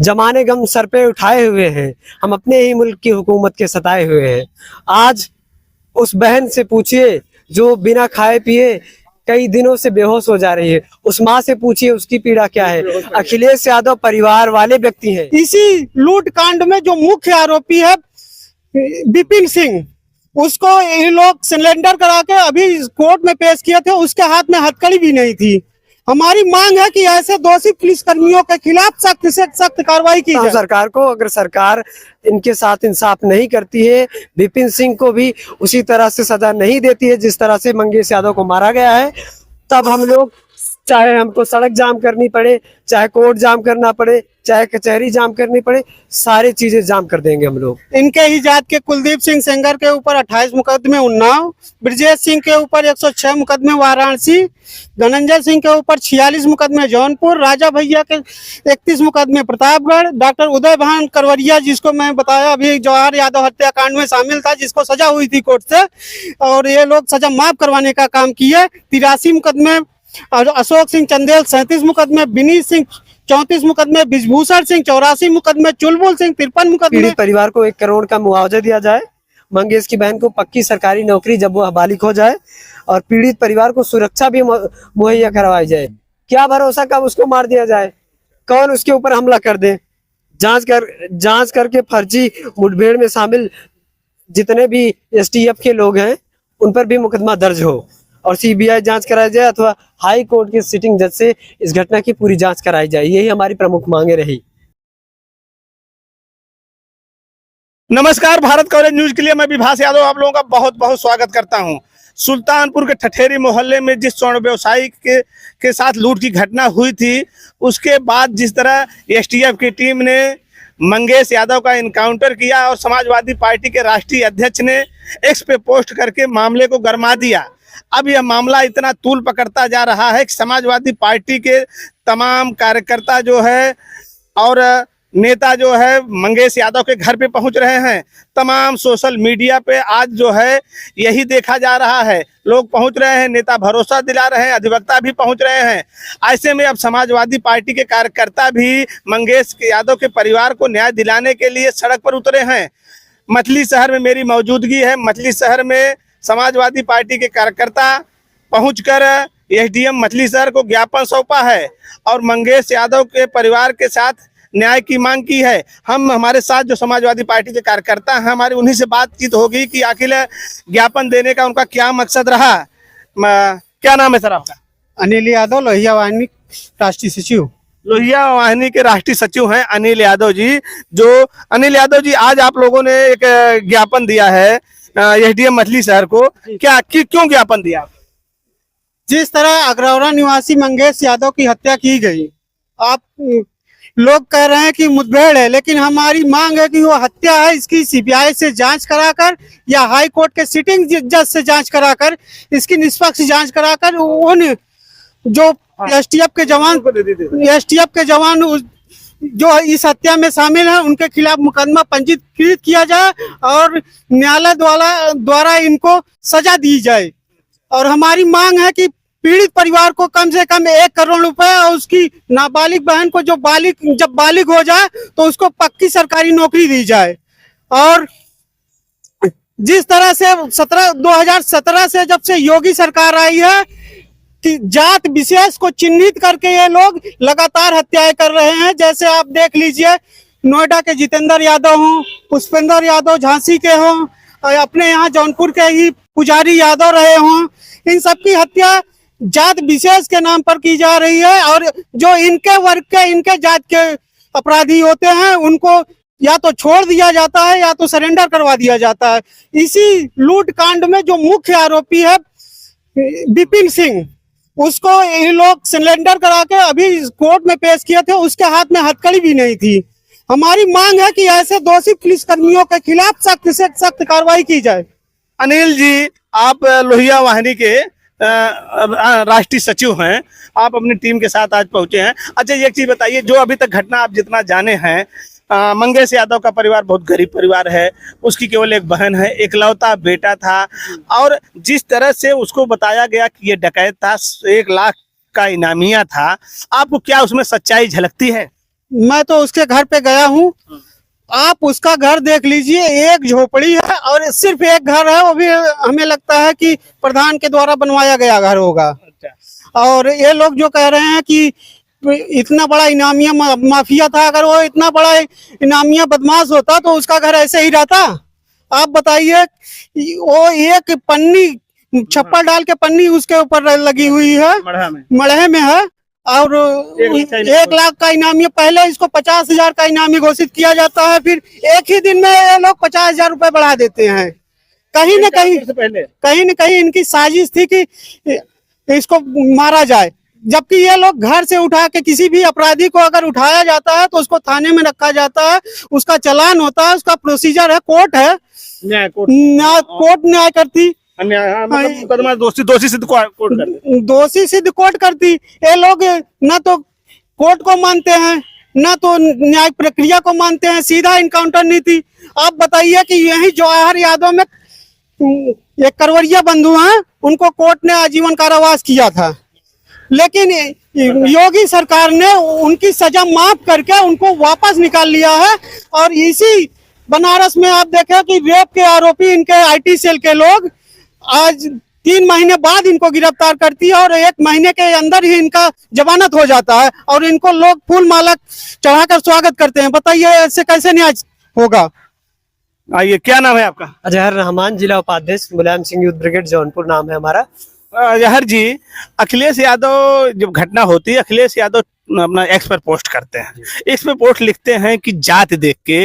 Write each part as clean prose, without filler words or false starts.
जमाने गम सर पे उठाए हुए हैं, हम अपने ही मुल्क की हुकूमत के सताए हुए हैं। आज उस बहन से पूछिए जो बिना खाए पिए कई दिनों से बेहोश हो जा रही है, उस माँ से पूछिए उसकी पीड़ा क्या है। अखिलेश यादव परिवार वाले व्यक्ति हैं। इसी लूट कांड में जो मुख्य आरोपी है विपिन सिंह, उसको ये लोग सिलेंडर करा के अभी कोर्ट में पेश किए थे, उसके हाथ में हथकड़ी भी नहीं थी। हमारी मांग है कि ऐसे दोषी पुलिस कर्मियों के खिलाफ सख्त से सख्त कार्रवाई की जाए। सरकार को, अगर सरकार इनके साथ इंसाफ नहीं करती है, विपिन सिंह को भी उसी तरह से सजा नहीं देती है जिस तरह से मंगेश यादव को मारा गया है, तब हम लोग, चाहे हमको सड़क जाम करनी पड़े, चाहे कोर्ट जाम करना पड़े, चाहे कचहरी जाम करनी पड़े, सारी चीजें जाम कर देंगे हम लोग। इनके ही जात के कुलदीप सिंह सेंगर के ऊपर 28 मुकदमे उन्नाव, ब्रजेश सिंह के ऊपर 106 मुकदमे वाराणसी, धनंजय सिंह के ऊपर 46 मुकदमे जौनपुर, राजा भैया के 31 मुकदमे प्रतापगढ़, डॉक्टर उदय भान करवरिया जिसको मैं बताया अभी जवाहर यादव हत्याकांड में शामिल था, जिसको सजा हुई थी कोर्ट से, और ये लोग सजा माफ करवाने का काम किए, 83 मुकदमे, और अशोक सिंह चंदेल 37 मुकदमे, विनीत सिंह 34 मुकदमे, बिजभूषण सिंह 84 मुकदमे, चुलबुल सिंह 53 मुकदमे। पीड़ित परिवार को 1 करोड़ का मुआवजा दिया जाए, मंगेश की बहन को पक्की सरकारी नौकरी जब वो बालिग हो जाए, और पीड़ित परिवार को सुरक्षा भी मुहैया करवाई जाए। क्या भरोसा कब उसको मार दिया जाए, कौन उसके ऊपर हमला कर दे। जांच करके फर्जी मुठभेड़ में शामिल जितने भी एसटीएफ के लोग हैं उन पर भी मुकदमा दर्ज हो, और सीबीआई जांच कराई जाए, अथवा हाई कोर्ट के सिटिंग जज से इस घटना की पूरी जांच कराई जाए। यही हमारी प्रमुख मांगे रही। नमस्कार, भारत कवरेज न्यूज के लिए मैं विभास यादव आप लोगों का बहुत बहुत स्वागत करता हूं। सुल्तानपुर के ठठेरी मोहल्ले में जिस स्वर्ण व्यवसायी के साथ लूट की घटना हुई थी, उसके बाद जिस तरह एसटीएफ की टीम ने मंगेश यादव का इनकाउंटर किया और समाजवादी पार्टी के राष्ट्रीय अध्यक्ष ने एक्स पे पोस्ट करके मामले को गरमा दिया। अब यह मामला इतना तूल पकड़ता जा रहा है कि समाजवादी पार्टी के तमाम कार्यकर्ता जो है और नेता जो है मंगेश यादव के घर पे पहुंच रहे हैं। तमाम सोशल मीडिया पे आज जो है यही देखा जा रहा है, लोग पहुंच रहे हैं, नेता भरोसा दिला रहे हैं, अधिवक्ता भी पहुंच रहे हैं। ऐसे में अब समाजवादी पार्टी के कार्यकर्ता भी मंगेश यादव के परिवार को न्याय दिलाने के लिए सड़क पर उतरे हैं। मछली शहर में मेरी मौजूदगी है। मछली शहर में समाजवादी पार्टी के कार्यकर्ता पहुंचकर एसडीएम मछली शहर को ज्ञापन सौंपा है और मंगेश यादव के परिवार के साथ न्याय की मांग की है। हमारे साथ जो समाजवादी पार्टी के कार्यकर्ता हैं, हमारी उन्हीं से बातचीत होगी कि आखिर ज्ञापन देने का उनका क्या मकसद रहा। क्या नाम है सर आपका? अनिल यादव, लोहिया वाहिनी राष्ट्रीय सचिव। लोहिया वाहिनी के राष्ट्रीय सचिव हैं अनिल यादव जी। अनिल यादव जी, आज आप लोगों ने एक ज्ञापन दिया है एसडीएम मछली शहर को, क्यों ज्ञापन दिया? जिस तरह अग्रौरा निवासी मंगेश यादव की हत्या की गई, आप लोग कह रहे हैं कि मुठभेड़ है, लेकिन हमारी मांग है कि वो हत्या है, इसकी सीबीआई से जांच कराकर या हाई कोर्ट के सिटिंग जज से जांच कराकर, इसकी निष्पक्ष जांच कराकर उन जो एसटीएफ के जवान जो इस हत्या में शामिल हैं उनके खिलाफ मुकदमा पंजीकृत किया जाए और न्यायालय द्वारा इनको सजा दी जाए। और हमारी मांग है कि पीड़ित परिवार को कम से कम 1 करोड़ रुपए और उसकी नाबालिग बहन को जब बालिग हो जाए तो उसको पक्की सरकारी नौकरी दी जाए। और जिस तरह से 2017 से जब से योगी सरकार आई है कि जात विशेष को चिन्हित करके ये लोग लगातार हत्याएं कर रहे हैं। जैसे आप देख लीजिए, नोएडा के जितेंद्र यादव हों, पुष्पेंद्र यादव झांसी के हों, अपने यहाँ जौनपुर के ही पुजारी यादव रहे हों, इन सबकी हत्या जात विशेष के नाम पर की जा रही है। और जो इनके वर्ग के, इनके जात के अपराधी होते हैं उनको या तो छोड़ दिया जाता है या तो सरेंडर करवा दिया जाता है। इसी लूट कांड में जो मुख्य आरोपी है विपिन सिंह, उसको ये लोग सिलेंडर करा के अभी कोर्ट में पेश किए थे, उसके हाथ में हथकड़ी भी नहीं थी। हमारी मांग है कि ऐसे दोषी पुलिस कर्मियों के खिलाफ सख्त से सख्त कार्रवाई की जाए। अनिल जी, आप लोहिया वाहिनी के राष्ट्रीय सचिव हैं, आप अपनी टीम के साथ आज पहुंचे हैं। अच्छा, एक चीज बताइए, जो अभी तक घटना आप जितना जाने हैं, मंगेश यादव का परिवार बहुत गरीब परिवार है, उसकी केवल एक बहन है, इकलौता बेटा था, और जिस तरह से उसको बताया गया कि ये डकैत था, 1 लाख का इनामिया था, आपको क्या उसमें सच्चाई झलकती है? मैं तो उसके घर पे गया हूँ। आप उसका घर देख लीजिए, एक झोपड़ी है और सिर्फ एक घर है, वो भी हमें लगता है कि प्रधान के द्वारा बनवाया गया घर होगा। और ये लोग जो कह रहे हैं कि इतना बड़ा इनामिया माफिया था, अगर वो इतना बड़ा इनामिया बदमाश होता तो उसका घर ऐसे ही रहता? आप बताइए। वो एक पन्नी छप्पर डाल के पन्नी उसके ऊपर लगी हुई है, मड़हे में है, और 1 लाख का इनामी। पहले इसको 50,000 का इनामी घोषित किया जाता है, फिर एक ही दिन में ये लोग 50,000 रुपए बढ़ा देते हैं। कहीं न कहीं इनकी साजिश थी कि इसको मारा जाए, जबकि ये लोग घर से उठा के किसी भी अपराधी को अगर उठाया जाता है तो उसको थाने में रखा जाता है, उसका चालान होता है, उसका प्रोसीजर है, कोर्ट है, कोर्ट न्याय करती, मुकदमा दोषी सिद्ध कोर्ट करती। ये लोग ना तो कोर्ट को मानते हैं, ना तो न्याय प्रक्रिया को मानते हैं, सीधा इनकाउंटर नीति। आप बताइए कि यही जवाहर यादव में एक करवरिया बंधु हैं, उनको कोर्ट ने आजीवन कारावास किया था, लेकिन योगी सरकार ने उनकी सजा माफ करके उनको वापस निकाल लिया है। और इसी बनारस में आप देखें कि रेप के आरोपी इनके आईटी सेल के लोग आज 3 महीने बाद इनको गिरफ्तार करती है और 1 महीने के अंदर ही इनका जमानत हो जाता है और इनको लोग फूल माला चढ़ाकर स्वागत करते हैं। बताइए ऐसे कैसे न्याय होगा? आइए, क्या नाम है आपका? अजहर रहमान, जिला उपाध्यक्ष मुलायम सिंह यूथ ब्रिगेड जौनपुर नाम है हमारा। अजहर जी, अखिलेश यादव जब घटना होती है, अखिलेश यादव अपना एक्स पर पोस्ट करते हैं, एक्स पे पोस्ट लिखते हैं कि जात देख के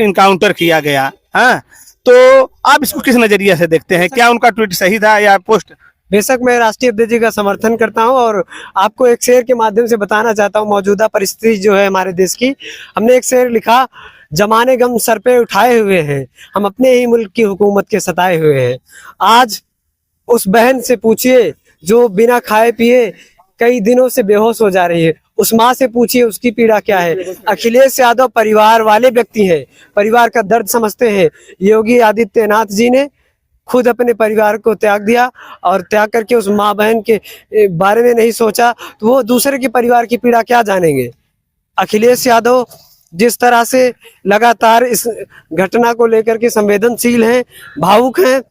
इनकाउंटर किया गया। हाँ, तो आप इसको किस नजरिए से देखते हैं? क्या उनका ट्वीट सही था या पोस्ट? बेशक मैं राष्ट्रीय अध्यक्ष जी का समर्थन करता हूं और आपको एक शेर के माध्यम से बताना चाहता हूं मौजूदा परिस्थिति जो है हमारे देश की। हमने एक शेर लिखा, जमाने गम सर पे उठाए हुए हैं, हम अपने ही मुल्क की हुकूमत के सताए हुए हैं। आज उस बहन से पूछिए जो बिना खाए पिए कई दिनों से बेहोश हो जा रही है, उस माँ से पूछिए उसकी पीड़ा क्या है। अखिलेश यादव परिवार वाले व्यक्ति हैं, परिवार का दर्द समझते हैं। योगी आदित्यनाथ जी ने खुद अपने परिवार को त्याग दिया और त्याग करके उस माँ बहन के बारे में नहीं सोचा, तो वो दूसरे के परिवार की पीड़ा क्या जानेंगे। अखिलेश यादव जिस तरह से लगातार इस घटना को लेकर के संवेदनशील हैं, भावुक हैं,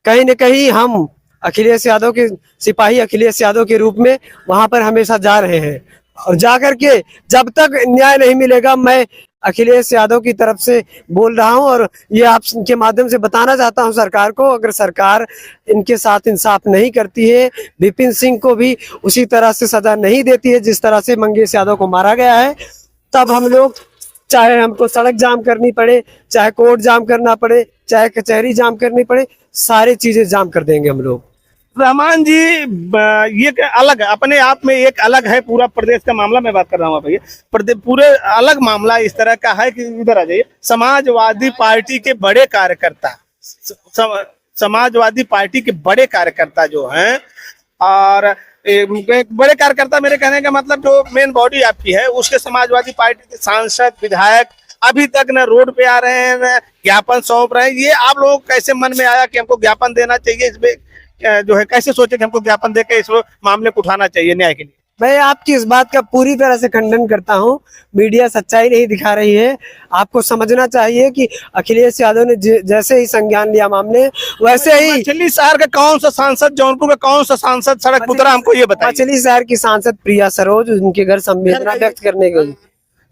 कहीं न कहीं हम अखिलेश यादव के सिपाही अखिलेश यादव के रूप में वहां पर हमेशा जा रहे हैं और जाकर के जब तक न्याय नहीं मिलेगा, मैं अखिलेश यादव की तरफ से बोल रहा हूं और ये आपके माध्यम से बताना चाहता हूं सरकार को, अगर सरकार इनके साथ इंसाफ नहीं करती है, विपिन सिंह को भी उसी तरह से सजा नहीं देती है जिस तरह से मंगेश यादव को मारा गया है, तब हम लोग, चाहे हमको सड़क जाम करनी पड़े, चाहे कोर्ट जाम करना पड़े, चाहे कचहरी जाम करनी पड़े, सारी चीजें जाम कर देंगे हम लोग। रहमान जी, ये अलग अपने आप में एक अलग है पूरा प्रदेश का मामला। मैं बात कर रहा हूँ भैया, पूरे अलग मामला इस तरह का है कि इधर आ जाइए। समाजवादी पार्टी के बड़े कार्यकर्ता, समाजवादी पार्टी के बड़े कार्यकर्ता जो हैं, और बड़े कार्यकर्ता मेरे कहने का मतलब जो मेन बॉडी आपकी है, उसके समाजवादी पार्टी के सांसद विधायक अभी तक न रोड पे आ रहे हैं, न ज्ञापन सौंप रहे हैं। ये आप लोगों को कैसे मन में आया कि हमको ज्ञापन देना चाहिए? इसमें जो है कैसे सोचे कि हमको ज्ञापन देकर इस मामले को उठाना चाहिए न्याय के लिए? मैं आपकी इस बात का पूरी तरह से खंडन करता हूं। मीडिया सच्चाई नहीं दिखा रही है। आपको समझना चाहिए कि अखिलेश यादव ने जैसे ही संज्ञान लिया मामले, वैसे ही मछली शहर का कौन सा सांसद, जौनपुर का कौन सा सांसद सड़क उतरा, हमको ये बताइए। मछली शहर की सांसद प्रिया सरोज उनके घर संवेदना व्यक्त करने गई,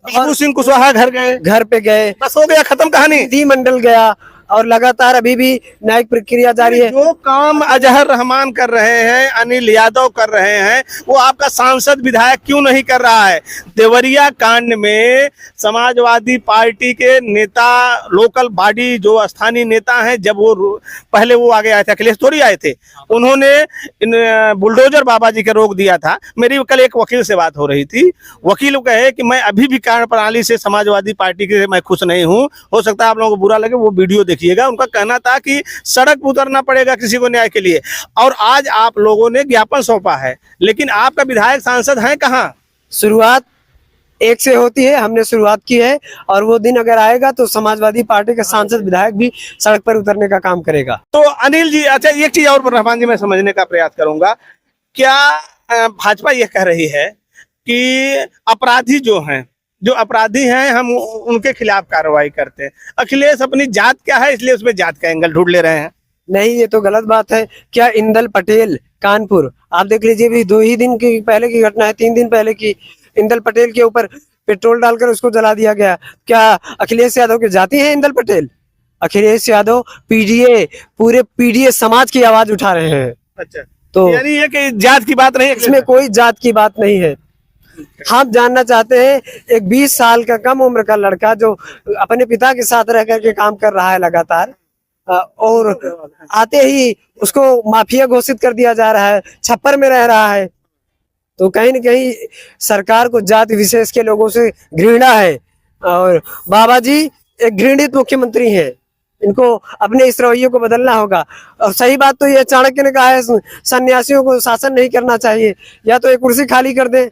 विष्णु सिंह कुशवाहा घर पे गए, बस हो गया, खत्म कहानी। विधिमंडल गया और लगातार अभी भी न्यायिक प्रक्रिया जारी है। जो काम अजहर रहमान कर रहे हैं, अनिल यादव कर रहे हैं, वो आपका सांसद विधायक क्यों नहीं कर रहा है? देवरिया कांड में समाजवादी पार्टी के नेता, लोकल बॉडी जो स्थानीय नेता हैं, जब वो पहले वो आगे आए थे, अखिलेश थोड़ी आए थे, उन्होंने बुलडोजर बाबा जी का रोक दिया था। मेरी कल एक वकील से बात हो रही थी, वकील कहे कि मैं अभी भी कार्य प्रणाली से समाजवादी पार्टी के मैं खुश नहीं हूँ। हो सकता है आप लोगों को बुरा लगे, वो वीडियो देखिएगा। उनका कहना था कि सड़क पर उतरना पड़ेगा किसी को न्याय के लिए, और आज आप लोगों ने ज्ञापन सौंपा है, लेकिन आपका विधायक सांसद है कहाँ? शुरुआत एक से होती है, हमने शुरुआत की है और वो दिन अगर आएगा तो समाजवादी पार्टी का सांसद विधायक भी सड़क पर उतरने का काम करेगा। तो अनिल जी, अच्छा एक चीज और रहमान जी मैं समझने का प्रयास करूंगा, क्या भाजपा ये कह रही है कि अपराधी जो अपराधी हैं हम उनके खिलाफ कार्रवाई करते हैं। अखिलेश अपनी जात क्या है इसलिए उसमें जात का एंगल ढूंढ ले रहे हैं। नहीं, ये तो गलत बात है। क्या इंदल पटेल कानपुर, आप देख लीजिए, भी 2 ही दिन की पहले की घटना है, 3 दिन पहले की। इंदल पटेल के ऊपर पेट्रोल डालकर उसको जला दिया गया। क्या अखिलेश यादव के जाति है इंदल पटेल? अखिलेश यादव पीडीए, पूरे पीडीए समाज की आवाज उठा रहे हैं। अच्छा, तो यानी ये कि जात की बात नहीं है इसमें कोई जात की बात नहीं है। हम जानना चाहते हैं, एक 20 साल का कम उम्र का लड़का जो अपने पिता के साथ रह करके काम कर रहा है लगातार, और आते ही उसको माफिया घोषित कर दिया जा रहा है, छप्पर में रह रहा है। तो कहीं न कहीं सरकार को जाति विशेष के लोगों से घृणा है। और बाबा जी एक घृणित मुख्यमंत्री हैं, इनको अपने इस रवैये को बदलना होगा। और सही बात तो ये चाणक्य ने कहा है, सन्यासियों को शासन नहीं करना चाहिए, या तो एक कुर्सी खाली कर दें।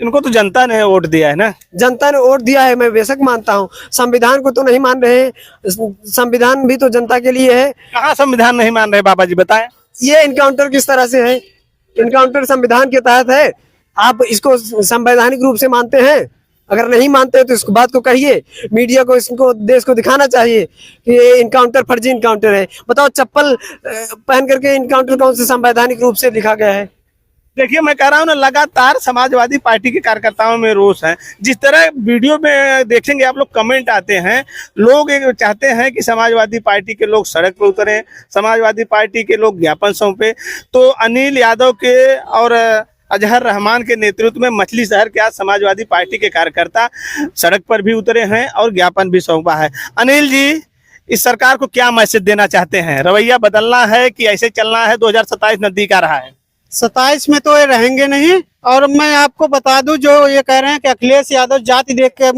इनको तो जनता ने वोट दिया है ना। जनता ने वोट दिया है, मैं बेशक मानता हूँ। संविधान को तो नहीं मान रहे, संविधान भी तो जनता के लिए है। कहाँ संविधान नहीं मान रहे बाबा जी, बताएं। ये इनकाउंटर किस तरह से है? इनकाउंटर संविधान के तहत है। आप इसको संवैधानिक रूप से मानते हैं? अगर नहीं मानते तो इस बात को कहिए, मीडिया को इसको देश को दिखाना चाहिए कि ये इनकाउंटर फर्जी इनकाउंटर है। बताओ, चप्पल पहन करके इनकाउंटर कौन से संवैधानिक रूप से लिखा गया है? देखिए, मैं कह रहा हूँ ना, लगातार समाजवादी पार्टी के कार्यकर्ताओं में रोष है। जिस तरह वीडियो में देखेंगे आप लोग, कमेंट आते हैं, लोग चाहते हैं कि समाजवादी पार्टी के लोग सड़क पर उतरें, समाजवादी पार्टी के लोग ज्ञापन सौंपे। तो अनिल यादव के और अजहर रहमान के नेतृत्व में मछली शहर के आज समाजवादी पार्टी के कार्यकर्ता सड़क पर भी उतरे हैं और ज्ञापन भी सौंपा है। अनिल जी, इस सरकार को क्या मैसेज देना चाहते हैं? रवैया बदलना है कि ऐसे चलना है? 2027 नजदीक आ रहा है। 27 में तो ये रहेंगे नहीं। और मैं आपको बता दूं, जो ये कह रहे हैं कि अखिलेश यादव जाति देख के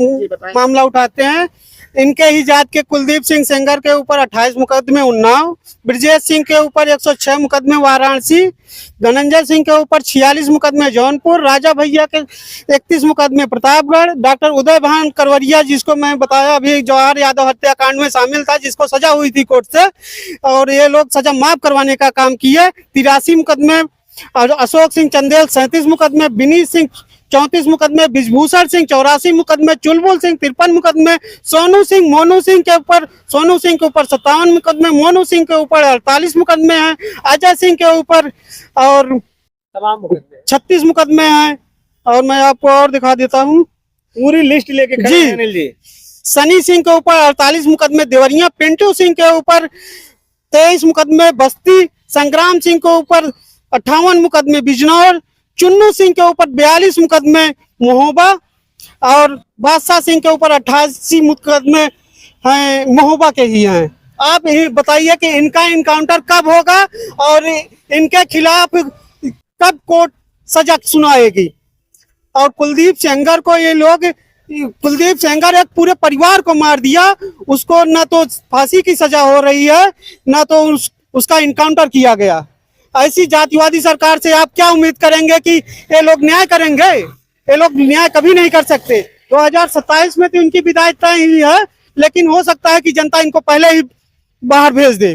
मामला उठाते हैं, इनके ही जात के कुलदीप सिंह सेंगर के ऊपर 28 मुकदमे उन्नाव, ब्रजेश सिंह के ऊपर 106 मुकदमे वाराणसी, धनंजय सिंह के ऊपर 46 मुकदमे जौनपुर, राजा भैया के 31 मुकदमे प्रतापगढ़, डॉक्टर उदय भान करवरिया जिसको मैं बताया अभी जवाहर यादव हत्याकांड में शामिल था, जिसको सजा हुई थी कोर्ट से, और ये लोग सजा माफ करवाने का काम किए, 83 मुकदमे, और अशोक सिंह चंदेल 37 मुकदमे, विनीत सिंह 34 मुकदमे, बिजभूषण सिंह 84 मुकदमे, चुलबुल सिंह 53 मुकदमे, सोनू सिंह मोनू सिंह के ऊपर 57 मुकदमे, मोनू सिंह के ऊपर 48 मुकदमे हैं, अजय सिंह के ऊपर और तमाम मुकदमे 36 मुकदमे हैं। और मैं आपको और दिखा देता हूँ, पूरी लिस्ट लेके खड़े हैं अनिल जी। सनी सिंह के ऊपर 48 मुकदमे, देवरिया पिंटू सिंह के ऊपर 23 मुकदमे, बस्ती संग्राम सिंह के ऊपर 58 मुकदमे, बिजनौर चुन्नू सिंह के ऊपर 42 मुकदमे, महोबा और बादशाह सिंह के ऊपर 88 मुकदमे हैं, महोबा के ही हैं। आप ये बताइए कि इनका इनकाउंटर कब होगा और इनके खिलाफ कब कोर्ट सजा सुनाएगी? और कुलदीप सेंगर को ये लोग, कुलदीप सेंगर एक पूरे परिवार को मार दिया, उसको ना तो फांसी की सजा हो रही है, ना तो उसका इनकाउंटर किया गया। ऐसी जातिवादी सरकार से आप क्या उम्मीद करेंगे कि ये लोग न्याय करेंगे? ये लोग न्याय कभी नहीं कर सकते। 2027 में तो इनकी विदाई तय ही है, लेकिन हो सकता है कि जनता इनको पहले ही बाहर भेज दे।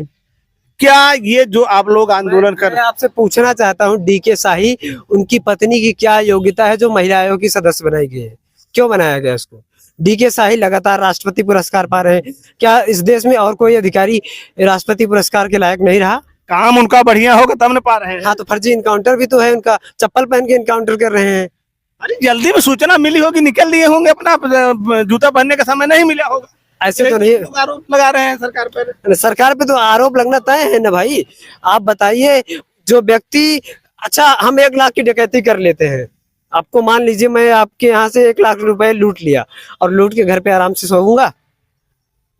क्या ये जो आप लोग आंदोलन कर, मैं आपसे पूछना चाहता हूँ, डीके शाही, उनकी पत्नी की क्या योग्यता है जो महिला आयोग की सदस्य बनाई गई है? क्यों बनाया गया उसको? डीके शाही लगातार राष्ट्रपति पुरस्कार पा रहे हैं, क्या इस देश में और कोई अधिकारी राष्ट्रपति पुरस्कार के लायक नहीं रहा? काम उनका बढ़िया होगा तब न पा रहे हैं। हाँ, तो फर्जी इनकाउंटर भी तो है उनका, चप्पल पहन के इनकाउंटर कर रहे हैं। अरे जल्दी में सूचना मिली होगी, निकल लिए होंगे, अपना जूता पहनने का समय नहीं मिला होगा। ऐसे तो नहीं, लोग आरोप लगा रहे हैं सरकार पर। सरकार पे तो आरोप लगना तय है ना भाई। आप बताइए, जो व्यक्ति, अच्छा हम 1 लाख की डकैती कर लेते हैं, आपको मान लीजिए मैं आपके यहाँ से 1 लाख रुपए लूट लिया और लूट के घर पे आराम से सोऊंगा।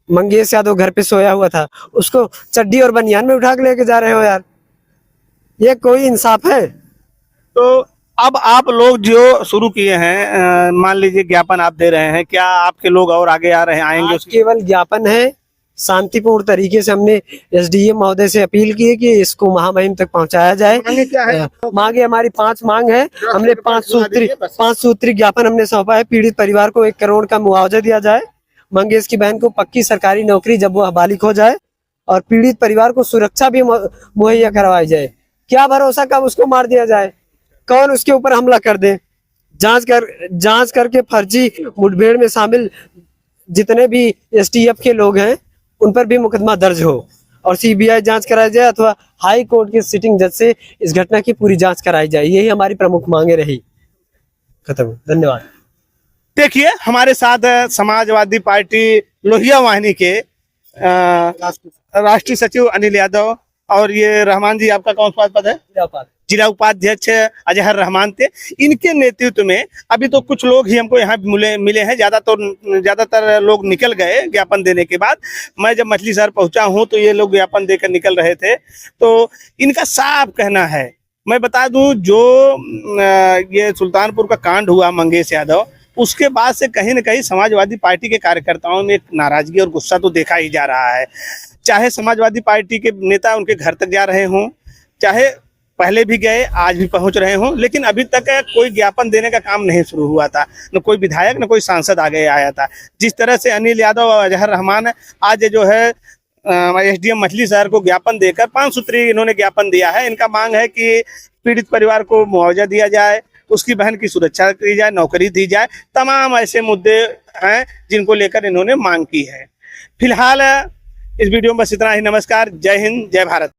मंगेश यादव घर पे सोया हुआ था, उसको चड्डी और बनियान में उठा के लेके जा रहे हो यार, ये कोई इंसाफ है? तो अब आप लोग जो शुरू किए हैं, मान लीजिए ज्ञापन आप दे रहे हैं, क्या आपके लोग और आगे आ रहे हैं, आएंगे? आज केवल ज्ञापन है, शांतिपूर्ण तरीके से हमने एसडीएम महोदय से अपील की है कि इसको महामहिम तक पहुंचाया जाए। मांगे क्या है? मांगे हमारी 5 मांग है। हमने 5 सूत्री ज्ञापन हमने सौंपा है। पीड़ित परिवार को 1 करोड़ का मुआवजा दिया जाए, मंगेश की बहन को पक्की सरकारी नौकरी जब वो बालिग हो जाए, और पीड़ित परिवार को सुरक्षा भी मुहैया करवाई जाए। क्या भरोसा कब उसको मार दिया जाए, कौन उसके ऊपर हमला कर दे? जांच करके फर्जी मुठभेड़ में शामिल जितने भी एसटीएफ के लोग हैं उन पर भी मुकदमा दर्ज हो और सीबीआई जांच कराई जाए अथवा हाई कोर्ट के सिटिंग जज से इस घटना की पूरी जांच कराई जाए। यही हमारी प्रमुख मांगे रही। खत्म। धन्यवाद। देखिए हमारे साथ समाजवादी पार्टी लोहिया वाहिनी के राष्ट्रीय सचिव अनिल यादव और ये रहमान जी, आपका कौन सा पद है? जिला उपाध्यक्ष अजहर रहमान थे। इनके नेतृत्व में अभी तो कुछ लोग ही हमको यहाँ मिले हैं, ज्यादातर लोग निकल गए ज्ञापन देने के बाद। मैं जब मछली शहर पहुंचा हूं तो ये लोग ज्ञापन देकर निकल रहे थे। तो इनका साफ कहना है, मैं बता दूं, जो ये सुल्तानपुर का कांड हुआ मंगेश यादव, उसके बाद से कहीं न कहीं समाजवादी पार्टी के कार्यकर्ताओं में एक नाराजगी और गुस्सा तो देखा ही जा रहा है। चाहे समाजवादी पार्टी के नेता उनके घर तक जा रहे हों, चाहे पहले भी गए, आज भी पहुंच रहे हों, लेकिन अभी तक कोई ज्ञापन देने का काम नहीं शुरू हुआ था। न कोई विधायक न कोई सांसद आगे आया था। जिस तरह से अनिल यादव और अजहर रहमान आज जो है एसडीएम मछली शहर को ज्ञापन देकर 5 सूत्री इन्होंने ज्ञापन दिया है। इनका मांग है कि पीड़ित परिवार को मुआवजा दिया जाए, उसकी बहन की सुरक्षा की जाए, नौकरी दी जाए। तमाम ऐसे मुद्दे हैं जिनको लेकर इन्होंने मांग की है। फिलहाल इस वीडियो में बस इतना ही। नमस्कार, जय हिंद, जय भारत।